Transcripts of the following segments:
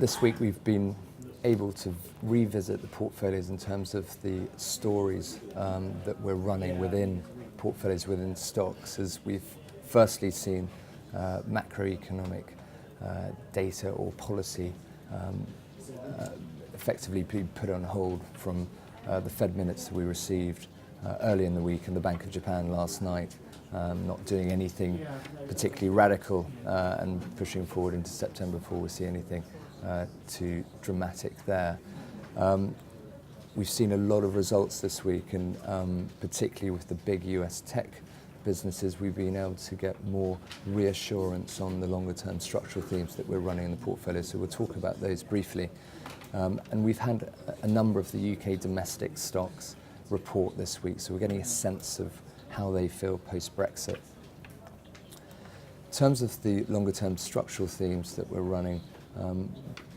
This week we've been able to revisit the portfolios in terms of the stories that we're running within portfolios, within stocks, as we've firstly seen macroeconomic data or policy effectively be put on hold from the Fed minutes that we received early in the week, and the Bank of Japan last night not doing anything particularly radical and pushing forward into September before we see anything too dramatic there. We've seen a lot of results this week, and particularly with the big US tech businesses, we've been able to get more reassurance on the longer term structural themes that we're running in the portfolio. So we'll talk about those briefly. And we've had a number of the UK domestic stocks report this week, so we're getting a sense of how they feel post-Brexit. In terms of the longer term structural themes that we're running,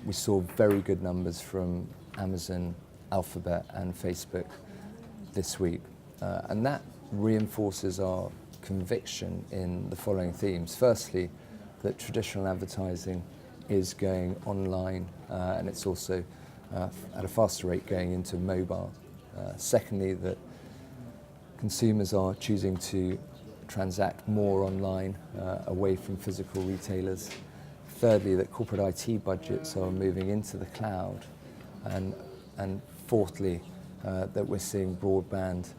we saw very good numbers from Amazon, Alphabet and Facebook this week, and that reinforces our conviction in the following themes. Firstly, that traditional advertising is going online, and it's also at a faster rate going into mobile. Secondly, that consumers are choosing to transact more online, away from physical retailers. Thirdly, that corporate IT budgets are moving into the cloud. And fourthly, that we're seeing broadband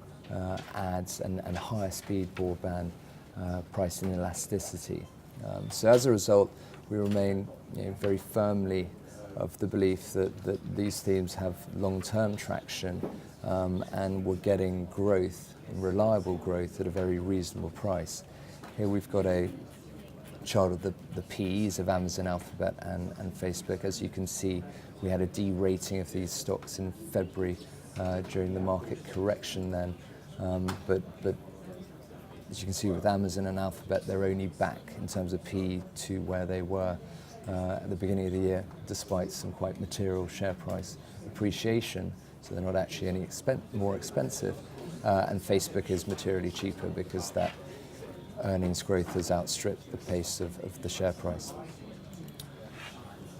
ads and higher speed broadband pricing elasticity. So as a result, we remain very firmly of the belief that these themes have long-term traction, and we're getting growth, reliable growth at a very reasonable price. Here we've got a chart of the PEs of Amazon, Alphabet and Facebook. As you can see, we had a de-rating of these stocks in February during the market correction then, but as you can see with Amazon and Alphabet, they're only back in terms of PE to where they were at the beginning of the year, despite some quite material share price appreciation. So they're not actually any more expensive, and Facebook is materially cheaper because that earnings growth has outstripped the pace of the share price.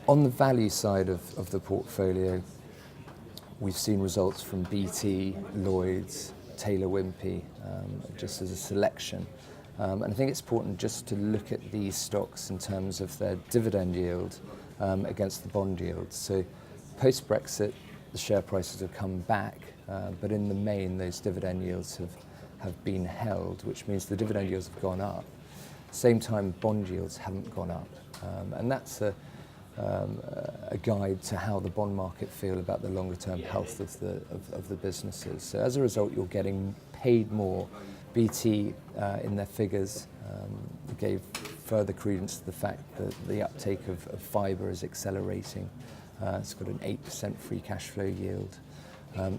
On the value side of the portfolio, we've seen results from BT, Lloyds, Taylor Wimpey, just as a selection. And I think it's important just to look at these stocks in terms of their dividend yield against the bond yield. So post-Brexit, the share prices have come back, but in the main, those dividend yields have been held, which means the dividend yields have gone up. Same time, bond yields haven't gone up. And that's a guide to how the bond market feel about the longer term health of the businesses. So as a result, you're getting paid more. BT in their figures gave further credence to the fact that the uptake of fibre is accelerating. It's got an 8% free cash flow yield.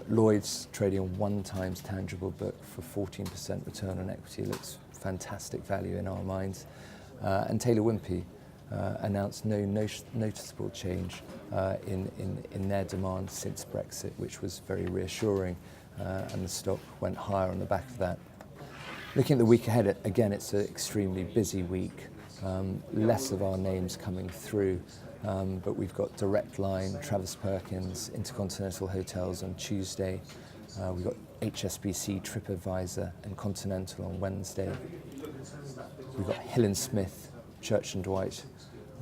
Lloyd's trading on 1 times tangible book for 14% return on equity. Looks fantastic value in our minds. And Taylor Wimpey announced no noticeable change in their demand since Brexit, which was very reassuring, and the stock went higher on the back of that. Looking at the week ahead, again, it's an extremely busy week. Less of our names coming through, but we've got Direct Line, Travis Perkins, Intercontinental Hotels on Tuesday. We've got HSBC, TripAdvisor and Continental on Wednesday. We've got Hill & Smith, Church & Dwight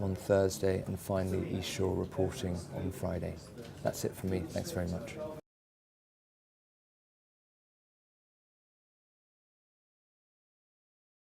on Thursday, and finally East Shore reporting on Friday. That's it from me. Thanks very much.